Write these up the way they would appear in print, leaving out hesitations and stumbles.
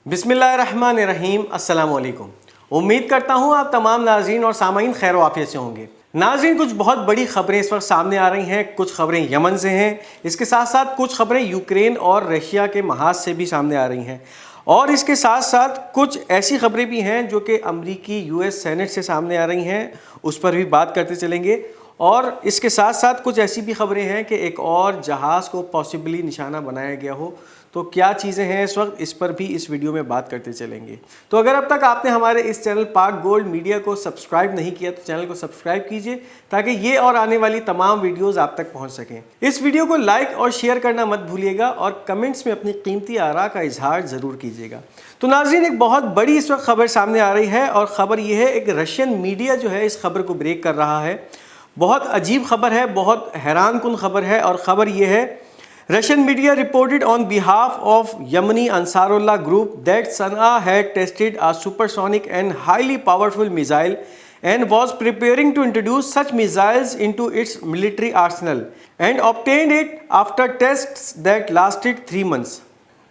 बिस्मिल्लाहिर्रहमानिर्रहीम। अस्सलाम वालेकुम। उम्मीद करता हूँ आप तमाम नाज़रीन और सामाईन खैर वाफियत से होंगे। नाज़रीन, कुछ बहुत बड़ी खबरें इस वक्त सामने आ रही हैं। कुछ खबरें यमन से हैं, इसके साथ साथ कुछ खबरें यूक्रेन और रशिया के महाज से भी सामने आ रही हैं, और इसके साथ साथ कुछ ऐसी खबरें भी हैं जो कि अमरीकी यूएस सेनेट से सामने आ रही हैं, उस पर भी बात करते चलेंगे। और इसके साथ साथ कुछ ऐसी भी खबरें हैं कि एक और जहाज़ को पॉसिबली निशाना बनाया गया हो। तो क्या चीज़ें हैं इस वक्त, इस पर भी इस वीडियो में बात करते चलेंगे। तो अगर अब तक आपने हमारे इस चैनल पाक गोल्ड मीडिया को सब्सक्राइब नहीं किया तो चैनल को सब्सक्राइब कीजिए, ताकि ये और आने वाली तमाम वीडियोस आप तक पहुंच सकें। इस वीडियो को लाइक और शेयर करना मत भूलिएगा, और कमेंट्स में अपनी कीमती आरा का इजहार ज़रूर कीजिएगा। तो नाज़रीन, एक बहुत बड़ी इस वक्त खबर सामने आ रही है, और ख़बर यह है, एक रशियन मीडिया जो है इस खबर को ब्रेक कर रहा है। बहुत अजीब खबर है, बहुत हैरान कुन खबर है, और ख़बर यह है, Russian media reported on behalf of Yemeni Ansarullah group that Sana'a had tested a supersonic and highly powerful missile and was preparing to introduce such missiles into its military arsenal and obtained it after tests that lasted 3 months.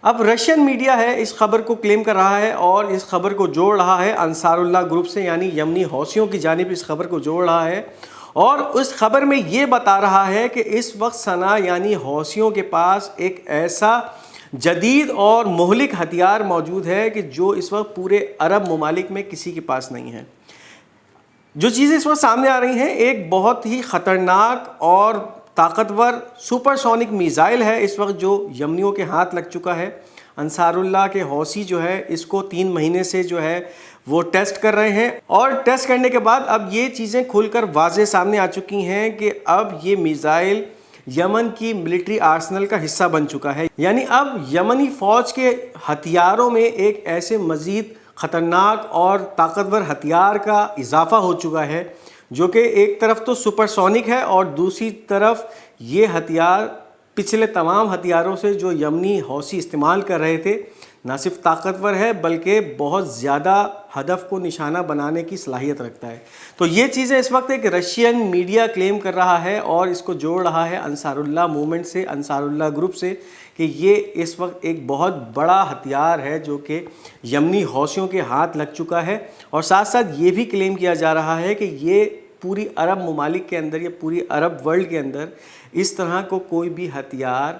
अब Russian media है इस खबर को claim कर रहा है, और इस खबर को जोड़ रहा है अंसारुल्लाह ग्रुप से, यानी यमनी हौसियों की जानिब इस खबर को जोड़ रहा है। और उस खबर में ये बता रहा है कि इस वक्त सना यानी हौसियों के पास एक ऐसा जदीद और मुहलिक हथियार मौजूद है कि जो इस वक्त पूरे अरब ममालिक में किसी के पास नहीं है। जो चीज़ें इस वक्त सामने आ रही हैं, एक बहुत ही ख़तरनाक और ताकतवर सुपरसोनिक मिसाइल है इस वक्त जो यमनियों के हाथ लग चुका है। अंसारुल्लाह के हौसी जो है इसको 3 महीने से जो है वो टेस्ट कर रहे हैं, और टेस्ट करने के बाद अब ये चीज़ें खुलकर वाज़े सामने आ चुकी हैं कि अब ये मिसाइल यमन की मिलिट्री आर्सनल का हिस्सा बन चुका है। यानी अब यमनी फ़ौज के हथियारों में एक ऐसे मज़ीद ख़तरनाक और ताकतवर हथियार का इजाफा हो चुका है, जो कि एक तरफ तो सुपरसोनिक है, और दूसरी तरफ ये हथियार पिछले तमाम हथियारों से जो यमनी हौसी इस्तेमाल कर रहे थे ना सिर्फ ताकतवर है, बल्कि बहुत ज़्यादा हदफ को निशाना बनाने की सलाहियत रखता है। तो ये चीज़ें इस वक्त एक रशियन मीडिया क्लेम कर रहा है, और इसको जोड़ रहा है अंसारुल्लाह मूवमेंट से, अंसारुल्लाह ग्रुप से, कि ये इस वक्त एक बहुत बड़ा हथियार है जो कि यमनी हौसियों के हाथ लग चुका है। और साथ साथ ये भी क्लेम किया जा रहा है कि ये पूरी अरब ममालिक के अंदर या पूरी अरब वर्ल्ड के अंदर इस तरह को कोई भी हथियार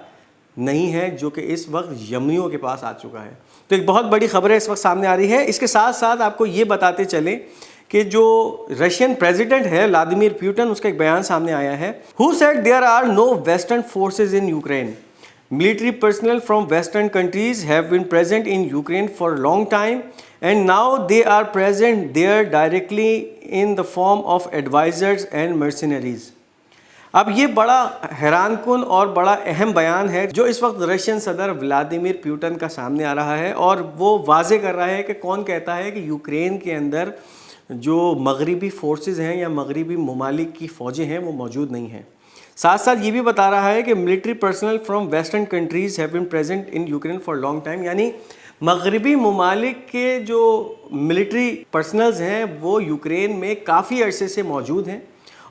नहीं है जो कि इस वक्त यमनियों के पास आ चुका है। तो एक बहुत बड़ी खबर है इस वक्त सामने आ रही है। इसके साथ साथ आपको ये बताते चलें कि जो रशियन प्रेसिडेंट है व्लादिमीर पुतिन, उसका एक बयान सामने आया है। Who said there are no western forces in Ukraine, military personnel from western countries have been present in Ukraine for long time and now they are present there directly in the form of advisers and mercenaries. अब ये बड़ा हैरानकुन और बड़ा अहम बयान है जो इस वक्त रशियन सदर व्लादिमीर पुतिन का सामने आ रहा है, और वो वाजे कर रहा है कि कौन कहता है कि यूक्रेन के अंदर जो मगरिबी फोर्सेस हैं या मगरिबी ममालिक की फ़ौजें हैं वो मौजूद नहीं हैं। साथ साथ ये भी बता रहा है कि military personnel from western countries have been present in Ukraine for long time, यानी मगरिबी ममालिक के जो मिलिट्री पर्सनल्स हैं वो यूक्रेन में काफ़ी अरसे से मौजूद हैं,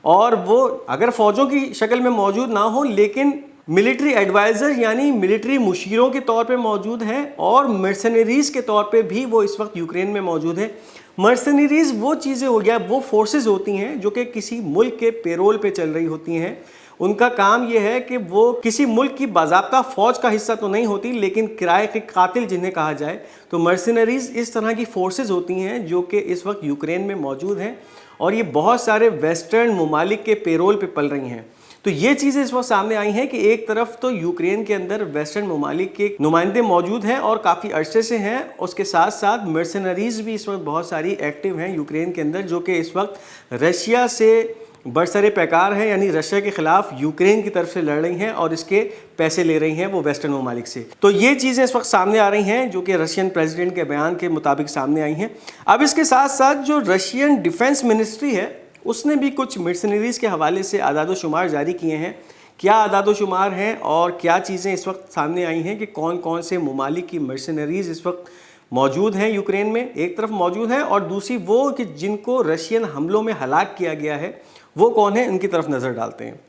और वो अगर फ़ौजों की शक्ल में मौजूद ना हो लेकिन मिलिट्री एडवाइज़र यानी मिलिट्री मुशीरों के तौर पे मौजूद हैं, और मर्सनरीज़ के तौर पे भी वो इस वक्त यूक्रेन में मौजूद हैं। मर्सनरीज़ वो चीज़ें हो गया, वो फोर्सेस होती हैं जो कि किसी मुल्क के पेरोल पे चल रही होती हैं। उनका काम ये है कि वो किसी मुल्क की बाज़ाब्ता फ़ौज का हिस्सा तो नहीं होती, लेकिन किराए के कातिल जिन्हें कहा जाए, तो मर्सनरीज़ इस तरह की फ़ोर्सेस होती हैं जो कि इस वक्त यूक्रेन में मौजूद हैं, और ये बहुत सारे वेस्टर्न ममालिक के पेरोल पे पल रही हैं। तो ये चीज़ें इस वक्त सामने आई हैं कि एक तरफ तो यूक्रेन के अंदर वेस्टर्न ममालिक के नुमाइंदे मौजूद हैं और काफ़ी अरसे से हैं, उसके साथ साथ मर्सनरीज़ भी इस वक्त बहुत सारी एक्टिव हैं यूक्रेन के अंदर, जो कि इस वक्त रशिया से बरसरे पैकार हैं, यानी रशिया के ख़िलाफ़ यूक्रेन की तरफ से लड़ रही हैं और इसके पैसे ले रही हैं वो वेस्टर्न ममालिक से। तो ये चीज़ें इस वक्त सामने आ रही हैं जो कि रशियन प्रेसिडेंट के बयान के मुताबिक सामने आई हैं। अब इसके साथ साथ जो रशियन डिफेंस मिनिस्ट्री है उसने भी कुछ मर्सनरीज़ के हवाले से आदाद शुमार जारी किए हैं। क्या आदाद शुमार हैं और क्या चीज़ें इस वक्त सामने आई हैं कि कौन कौन से ममालिक की मर्सनरीज़ इस वक्त मौजूद हैं यूक्रेन में, एक तरफ मौजूद हैं, और दूसरी वो कि जिनको रशियन हमलों में हलाक किया गया है वो कौन है, इनकी तरफ नज़र डालते हैं।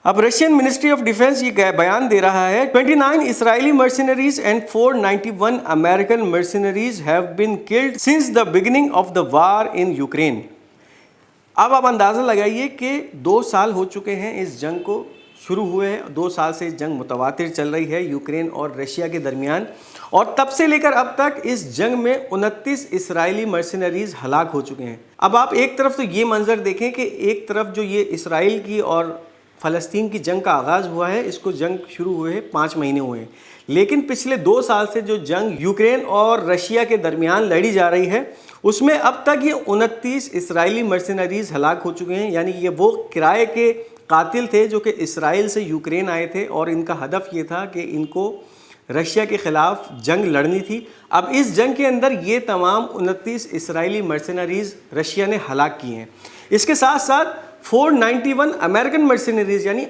अब रशियन मिनिस्ट्री ऑफ डिफेंस ये बयान दे रहा है 29 Israeli mercenaries and 491 American mercenaries have been killed since the beginning of the war in Ukraine. अब आप अंदाज़ा लगाइए कि 2 साल हो चुके हैं इस जंग को शुरू हुए हैं, 2 साल से इस जंग मुतवातिर चल रही है यूक्रेन और रशिया के दरमियान, और तब से लेकर अब तक इस जंग में 29 इसराइली मर्सिनरीज हलाक हो चुके हैं। अब आप एक तरफ तो ये मंजर देखें कि एक तरफ जो ये इसराइल की और फ़लस्तीन की जंग का आगाज़ हुआ है, इसको जंग शुरू हुए हैं 5 महीने हुए हैं, लेकिन पिछले 2 साल से जो जंग यूक्रेन और रशिया के दरमियान लड़ी जा रही है उसमें अब तक ये 29 इसराइली मर्सिनरीज हलाक हो चुके हैं। यानी ये वो किराए के कातिल थे जो कि इसराइल से यूक्रेन आए थे और इनका हदफ ये था कि इनको रशिया के ख़िलाफ़ जंग लड़नी थी। अब इस जंग के अंदर ये तमाम 29 इसराइली मर्सिनरीज रशिया ने हलाक किए हैं। इसके साथ साथ 491 अमेरिकन मर्सिनरीज यानी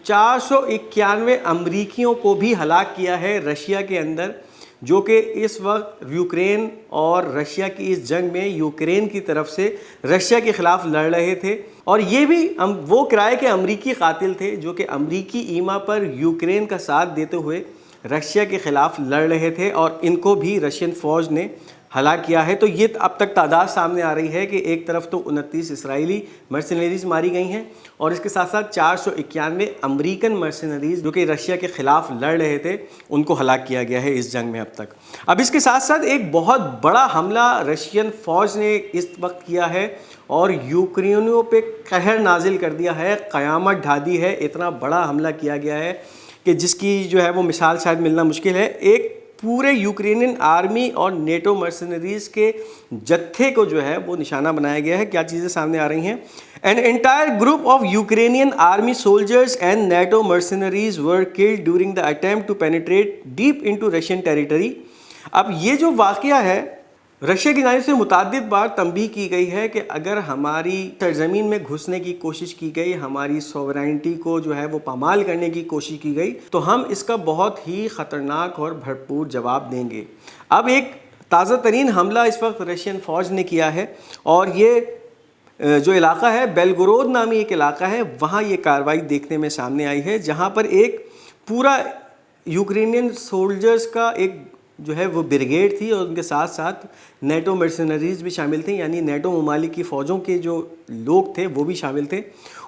491 अमरीकियों को भी हलाक किया है रशिया के अंदर, जो कि इस वक्त यूक्रेन और रशिया की इस जंग में यूक्रेन की तरफ से रशिया के ख़िलाफ़ लड़ रहे थे। और ये भी वो किराए के अमरीकी कातिल थे जो कि अमरीकी ईमा पर यूक्रेन का साथ देते हुए रशिया के ख़िलाफ़ लड़ रहे थे और इनको भी रशियन फ़ौज ने हलाक किया है। तो ये अब तक तादाद सामने आ रही है कि एक तरफ तो 29 इसराइली मर्सिनरीज मारी गई हैं और इसके साथ साथ 491 अमरीकन मर्सिनरीज जो कि रशिया के ख़िलाफ़ लड़ रहे थे उनको हलाक किया गया है इस जंग में अब तक। अब इसके साथ साथ एक बहुत बड़ा हमला रशियन फ़ौज ने इस वक्त किया है और यूक्रेनियों पे कहर नाजिल कर दिया है, क़यामत ढा दी है। इतना बड़ा हमला किया गया है कि जिसकी जो है वो मिसाल शायद मिलना मुश्किल है। एक पूरे यूक्रेनियन आर्मी और नेटो मर्सिनरीज के जत्थे को जो है वो निशाना बनाया गया है। क्या चीज़ें सामने आ रही हैं? An entire group of Ukrainian army soldiers and NATO mercenaries were killed during the attempt to penetrate deep into Russian territory. अब ये जो वाक़या है, रशिया की जानिब से मुतअद्दिद बार तंबीह की गई है कि अगर हमारी सरज़मीन में घुसने की कोशिश की गई, हमारी सॉवरेनिटी को जो है वो पामाल करने की कोशिश की गई, तो हम इसका बहुत ही ख़तरनाक और भरपूर जवाब देंगे। अब एक ताज़ा तरीन हमला इस वक्त रशियन फ़ौज ने किया है और ये जो इलाका है बेलगोरोद नामी एक इलाका है, वहाँ ये कार्रवाई देखने में सामने आई है, जहाँ पर एक पूरा यूक्रेनियन सोल्जर्स का एक जो है वो ब्रिगेड थी और उनके साथ साथ नेटो मर्सिनरीज भी शामिल थी, यानी नेटो ममालिक की फ़ौजों के जो लोग थे वो भी शामिल थे।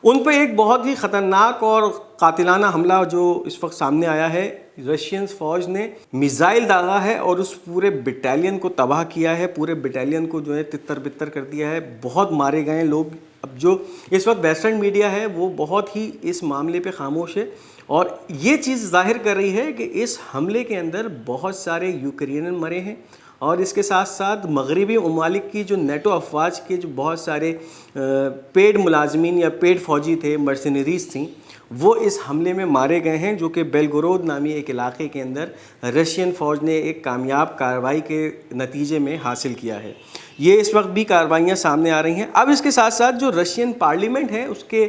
उन पर एक बहुत ही ख़तरनाक और कातिलाना हमला जो इस वक्त सामने आया है, रशियन फ़ौज ने मिसाइल दागा है और उस पूरे बटालियन को तबाह किया है, पूरे बटालियन को जो है तितर बितर कर दिया है, बहुत मारे गए लोग। अब जो इस वक्त वेस्टर्न मीडिया है वो बहुत ही इस मामले पे खामोश है और ये चीज़ जाहिर कर रही है कि इस हमले के अंदर बहुत सारे यूक्रेनियन मरे हैं और इसके साथ साथ मगरबी ममालिक की जो नेटो अफवाज के जो बहुत सारे पेड मुलाजमीन या पेड फ़ौजी थे, मर्सिनरीज थी, वो इस हमले में मारे गए हैं, जो कि बेलगोरोद नामी एक इलाके के अंदर रशियन फ़ौज ने एक कामयाब कार्रवाई के नतीजे में हासिल किया है। ये इस वक्त भी कार्रवाइयाँ सामने आ रही हैं। अब इसके साथ साथ जो रशियन पार्लियामेंट है उसके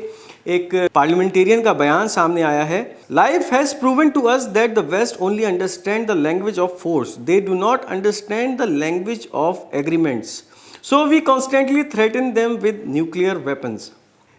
एक पार्लियामेंटेरियन का बयान सामने आया है। Life has proven to us that the west only understand the language of force, they do not understand the language of agreements, so we constantly threaten them with nuclear weapons.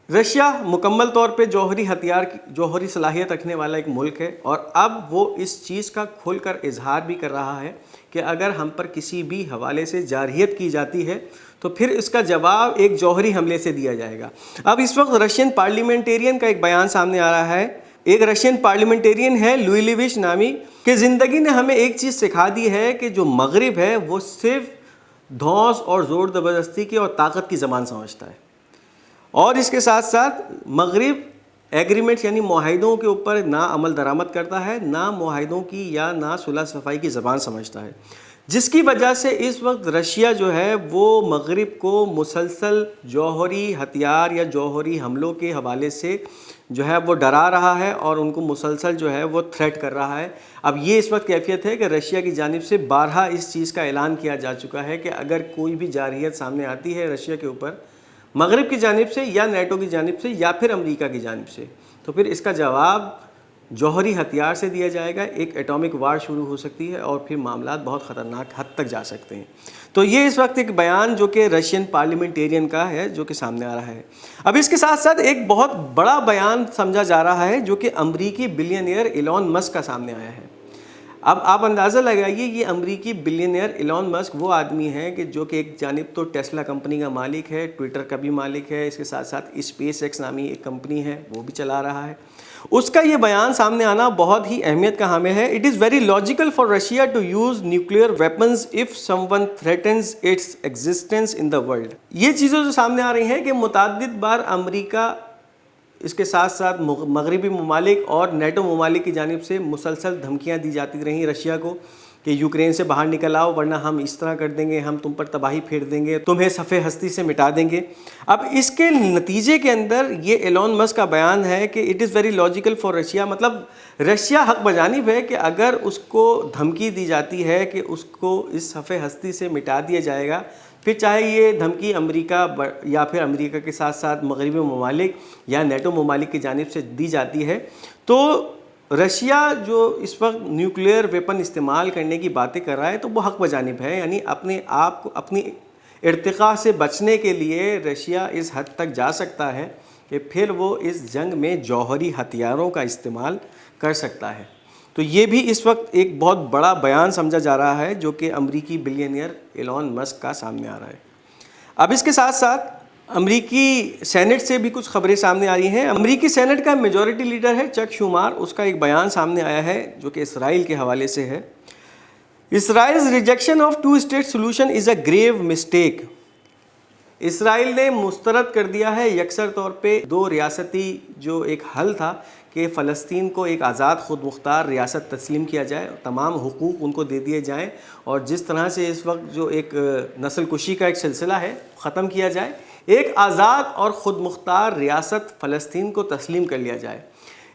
Russia मुकम्मल तौर पे जौहरी सलाहियत रखने वाला एक मुल्क है और अब वो इस चीज़ का खुलकर इजहार भी कर रहा है कि अगर हम पर किसी भी हवाले से जारहियत की जाती है तो फिर इसका जवाब एक जौहरी हमले से दिया जाएगा। अब इस वक्त रशियन पार्लियामेंटेरियन का एक बयान सामने आ रहा है। एक रशियन पार्लियामेंटेरियन है लुइलिविच नामी, कि ज़िंदगी ने हमें एक चीज़ सिखा दी है कि जो मगरिब है वो सिर्फ धौंस और ज़ोर ज़बरदस्ती की और ताकत की ज़बान समझता है और इसके साथ साथ मगरिब एग्रीमेंट्स यानी मुआहिदों के ऊपर ना अमल दरामद करता है, ना मुआहिदों की या ना सुलह सफ़ाई की ज़बान समझता है, जिसकी वजह से इस वक्त रशिया जो है वो मगरिब को मुसलसल जौहरी हथियार या जौहरी हमलों के हवाले से जो है वो डरा रहा है और उनको मुसलसल जो है वो थ्रेट कर रहा है। अब ये इस वक्त कैफियत है कि रशिया की जानिब से बारहा इस चीज़ का ऐलान किया जा चुका है कि अगर कोई भी जारहियत सामने आती है रशिया के ऊपर मगरिब की जानिब से या नेटो की जानिब से या फिर अमेरिका की जानिब से, तो फिर इसका जवाब جوہری ہتھیار سے دیا جائے گا، ایک ایٹامک وار شروع ہو سکتی ہے اور پھر معاملات بہت خطرناک حد تک جا سکتے ہیں۔ تو یہ اس وقت ایک بیان جو کہ رشین پارلیمنٹیرین کا ہے جو کہ سامنے آ رہا ہے۔ اب اس کے ساتھ ساتھ ایک بہت بڑا بیان سمجھا جا رہا ہے جو کہ امریکی بلینئر ایلون مسک کا سامنے آیا ہے۔ اب آپ اندازہ لگائیے، یہ امریکی بلینئر ایلون مسک وہ آدمی ہے کہ جو کہ ایک جانب تو ٹیسلا کمپنی کا مالک ہے، ٹویٹر کا بھی مالک ہے، اس کے ساتھ ساتھ اسپیس ایکس نامی ایک کمپنی ہے وہ بھی چلا رہا ہے۔ اس کا یہ بیان سامنے آنا بہت ہی اہمیت کا حامل ہے۔ It is very logical for Russia to use nuclear weapons if some one threatens its existence in the world. یہ چیزیں جو سامنے آ رہی ہیں کہ متعدد بار امریکہ، اس کے ساتھ ساتھ مغربی ممالک اور نیٹو ممالک کی جانب سے مسلسل دھمکیاں دی جاتی رہیں رشیا کو کہ یوکرین سے باہر نکل آؤ ورنہ ہم اس طرح کر دیں گے، ہم تم پر تباہی پھیر دیں گے، تمہیں صفحے ہستی سے مٹا دیں گے۔ اب اس کے نتیجے کے اندر یہ ایلون مسک کا بیان ہے کہ it is very logical for Russia, مطلب رشیا حق بجانب ہے کہ اگر اس کو دھمکی دی جاتی ہے کہ اس کو اس صفحے ہستی سے مٹا دیا جائے گا، پھر چاہے یہ دھمکی امریکہ یا پھر امریکہ کے ساتھ ساتھ مغربی ممالک یا نیٹو ممالک کی جانب سے دی جاتی ہے، تو رشیا جو اس وقت نیوکلیئر ویپن استعمال کرنے کی باتیں کر رہا ہے تو وہ حق بجانب ہے، یعنی اپنے آپ کو اپنی ارتقاء سے بچنے کے لیے رشیا اس حد تک جا سکتا ہے کہ پھر وہ اس جنگ میں جوہری ہتھیاروں کا استعمال کر سکتا ہے۔ تو یہ بھی اس وقت ایک بہت بڑا بیان سمجھا جا رہا ہے جو کہ امریکی بلینئر ایلون مسک کا سامنے آ رہا ہے۔ اب اس کے ساتھ ساتھ امریکی سینٹ سے بھی کچھ خبریں سامنے آ رہی ہیں۔ امریکی سینٹ کا میجورٹی لیڈر ہے چک شومار، اس کا ایک بیان سامنے آیا ہے جو کہ اسرائیل کے حوالے سے ہے۔ اسرائیل's rejection of two-state solution is a grave mistake۔ اسرائیل نے مسترد کر دیا ہے یکسر طور پہ دو ریاستی جو ایک حل تھا کہ فلسطین کو ایک آزاد خود مختار ریاست تسلیم کیا جائے، تمام حقوق ان کو دے دیے جائیں، اور جس طرح سے اس وقت جو ایک نسل کشی کا ایک سلسلہ ہے ختم کیا جائے، ایک آزاد اور خود مختار ریاست فلسطین کو تسلیم کر لیا جائے۔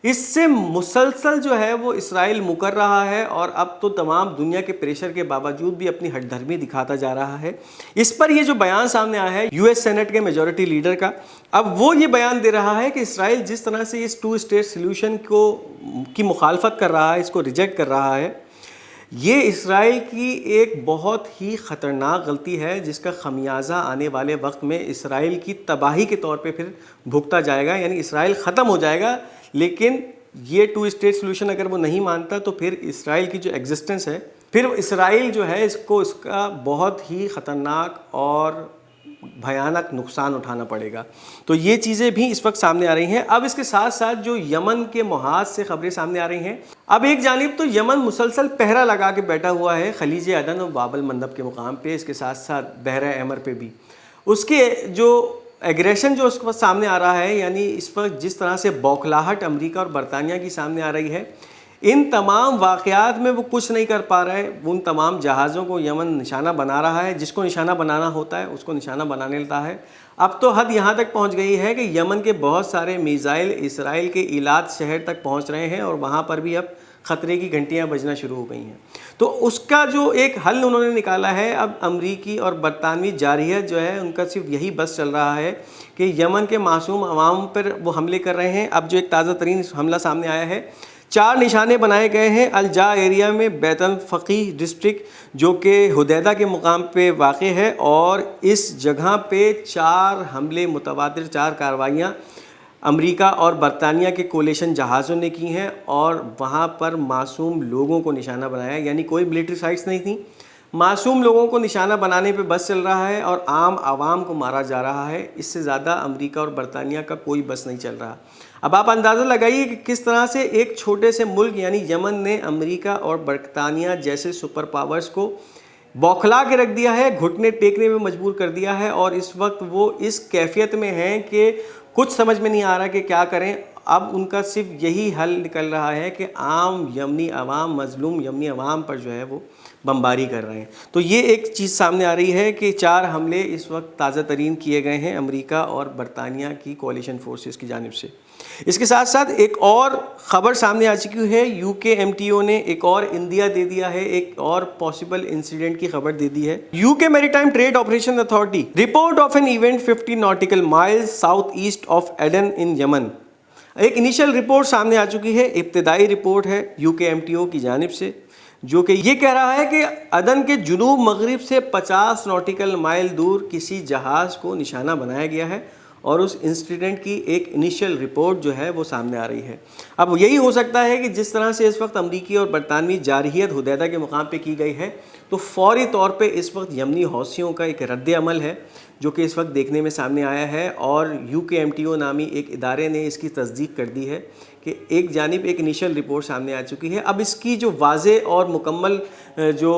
اس سے مسلسل جو ہے وہ اسرائیل مکر رہا ہے اور اب تو تمام دنیا کے پریشر کے باوجود بھی اپنی ہٹ دھرمی دکھاتا جا رہا ہے۔ اس پر یہ جو بیان سامنے آیا ہے یو ایس سینٹ کے میجورٹی لیڈر کا، اب وہ یہ بیان دے رہا ہے کہ اسرائیل جس طرح سے اس ٹو اسٹیٹ سلیوشن کی مخالفت کر رہا ہے، اس کو ریجیکٹ کر رہا ہے، یہ اسرائیل کی ایک بہت ہی خطرناک غلطی ہے جس کا خمیازہ آنے والے وقت میں اسرائیل کی تباہی کے طور پہ پھر بھگتا جائے گا، یعنی اسرائیل ختم ہو جائے گا۔ لیکن یہ ٹو اسٹیٹ سلوشن اگر وہ نہیں مانتا تو پھر اسرائیل کی جو ایگزسٹنس ہے، پھر اسرائیل جو ہے اس کا بہت ہی خطرناک اور بھیانک نقصان اٹھانا پڑے گا۔ تو یہ چیزیں بھی اس وقت سامنے آ رہی ہیں۔ اب اس کے ساتھ ساتھ جو یمن کے محاذ سے خبریں سامنے آ رہی ہیں، اب ایک جانب تو یمن مسلسل پہرا لگا کے بیٹھا ہوا ہے خلیج عدن اور باب المندب کے مقام پہ، اس کے ساتھ ساتھ بحیرہ احمر پہ بھی۔ اس کے جو ایگریشن جو اس وقت سامنے آ رہا ہے، یعنی اس وقت جس طرح سے بوکھلاہٹ امریکہ اور برطانیہ کی سامنے آ رہی ہے، ان تمام واقعات میں وہ کچھ نہیں کر پا رہا ہے۔ ان تمام جہازوں کو یمن نشانہ بنا رہا ہے، جس کو نشانہ بنانا ہوتا ہے اس کو نشانہ بنانے لیتا ہے۔ اب تو حد یہاں تک پہنچ گئی ہے کہ یمن کے بہت سارے میزائل اسرائیل کے ایلات شہر تک پہنچ رہے ہیں اور وہاں پر بھی اب خطرے کی گھنٹیاں بجنا شروع ہو گئی ہیں۔ تو اس کا جو ایک حل انہوں نے نکالا ہے، اب امریکی اور برطانوی جارحیت جو ہے ان کا صرف یہی بس چل رہا ہے کہ یمن کے معصوم عوام پر وہ حملے کر رہے ہیں۔ اب جو ایک تازہ ترین حملہ سامنے آیا ہے، 4 نشانے بنائے گئے ہیں الجا ایریا میں، بیت الفقی ڈسٹرکٹ جو کہ حدیدہ کے مقام پہ واقع ہے، اور اس جگہ پہ 4 حملے متواتر، 4 کارروائیاں امریکہ اور برطانیہ کے کولیشن جہازوں نے کی ہیں، اور وہاں پر معصوم لوگوں کو نشانہ بنایا، یعنی کوئی ملٹری سائٹس نہیں تھیں، معصوم لوگوں کو نشانہ بنانے پہ بس چل رہا ہے اور عام عوام کو مارا جا رہا ہے۔ اس سے زیادہ امریکہ اور برطانیہ کا کوئی بس نہیں چل رہا۔ اب آپ اندازہ لگائیے کہ کس طرح سے ایک چھوٹے سے ملک یعنی یمن نے امریکہ اور برطانیہ جیسے سپر پاورز کو بوکھلا کے رکھ دیا ہے، گھٹنے ٹیکنے میں مجبور کر دیا ہے، اور اس وقت وہ اس کیفیت میں ہیں کہ کچھ سمجھ میں نہیں آ رہا کہ کیا کریں۔ اب ان کا صرف یہی حل نکل رہا ہے کہ عام یمنی عوام، مظلوم یمنی عوام پر جو ہے وہ بمباری کر رہے ہیں۔ تو یہ ایک چیز سامنے آ رہی ہے کہ 4 حملے اس وقت تازہ ترین کیے گئے ہیں امریکہ اور برطانیہ کی کولیشن فورسز کی جانب سے۔ اس کے ساتھ ساتھ ایک اور خبر سامنے آ چکی ہے، یو کے ایم ٹی او نے ایک اور اندیا دے دیا ہے، ایک اور پاسبل انسیڈنٹ کی خبر دے دی ہے۔ U K maritime trade operation authority report of an event 50 nautical miles south east of Aden in Yemen. ایک انیشل رپورٹ سامنے آ چکی ہے، ابتدائی رپورٹ ہے UKMTO کی جانب سے، جو کہ یہ کہہ رہا ہے کہ عدن کے جنوب مغرب سے 50 نوٹیکل مائل دور کسی جہاز کو نشانہ بنایا گیا ہے، اور اس انسیڈنٹ کی ایک انیشل رپورٹ جو ہے وہ سامنے آ رہی ہے۔ اب یہی ہو سکتا ہے کہ جس طرح سے اس وقت امریکی اور برطانوی جارحیت حدیدہ کے مقام پہ کی گئی ہے، تو فوری طور پہ اس وقت یمنی حوثیوں کا ایک رد عمل ہے جو کہ اس وقت دیکھنے میں سامنے آیا ہے، اور UKMTO نامی ایک ادارے نے اس کی تصدیق کر دی ہے کہ ایک جانب ایک انیشل رپورٹ سامنے آ چکی ہے۔ اب اس کی جو واضح اور مکمل جو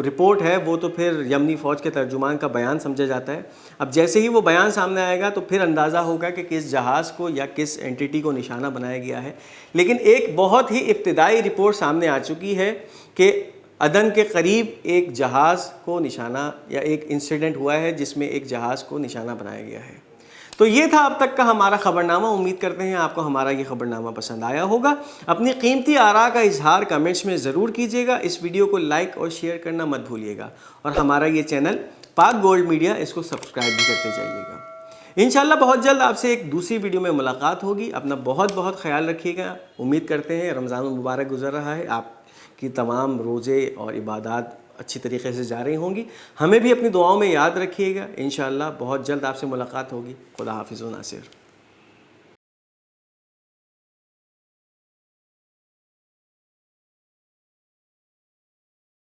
رپورٹ ہے وہ تو پھر یمنی فوج کے ترجمان کا بیان سمجھا جاتا ہے۔ اب جیسے ہی وہ بیان سامنے آئے گا تو پھر اندازہ ہوگا کہ کس جہاز کو یا کس اینٹیٹی کو نشانہ بنایا گیا ہے، لیکن ایک بہت ہی ابتدائی رپورٹ سامنے آ چکی ہے کہ عدن کے قریب ایک جہاز کو نشانہ یا ایک انسیڈنٹ ہوا ہے جس میں ایک جہاز کو نشانہ بنایا گیا ہے۔ تو یہ تھا اب تک کا ہمارا خبرنامہ۔ امید کرتے ہیں آپ کو ہمارا یہ خبرنامہ پسند آیا ہوگا۔ اپنی قیمتی آراء کا اظہار کمنٹس میں ضرور کیجیے گا۔ اس ویڈیو کو لائک اور شیئر کرنا مت بھولیے گا، اور ہمارا یہ چینل پاک گولڈ میڈیا، اس کو سبسکرائب بھی کرتے جائیے گا۔ انشاءاللہ بہت جلد آپ سے ایک دوسری ویڈیو میں ملاقات ہوگی۔ اپنا بہت بہت خیال رکھیے گا۔ امید کرتے ہیں رمضان المبارک گزر رہا ہے، آپ کی تمام روزے اور عبادات اچھی طریقے سے جا رہی ہوں گی۔ ہمیں بھی اپنی دعاؤں میں یاد رکھیے گا۔ انشاءاللہ بہت جلد آپ سے ملاقات ہوگی۔ خدا حافظ و ناصر۔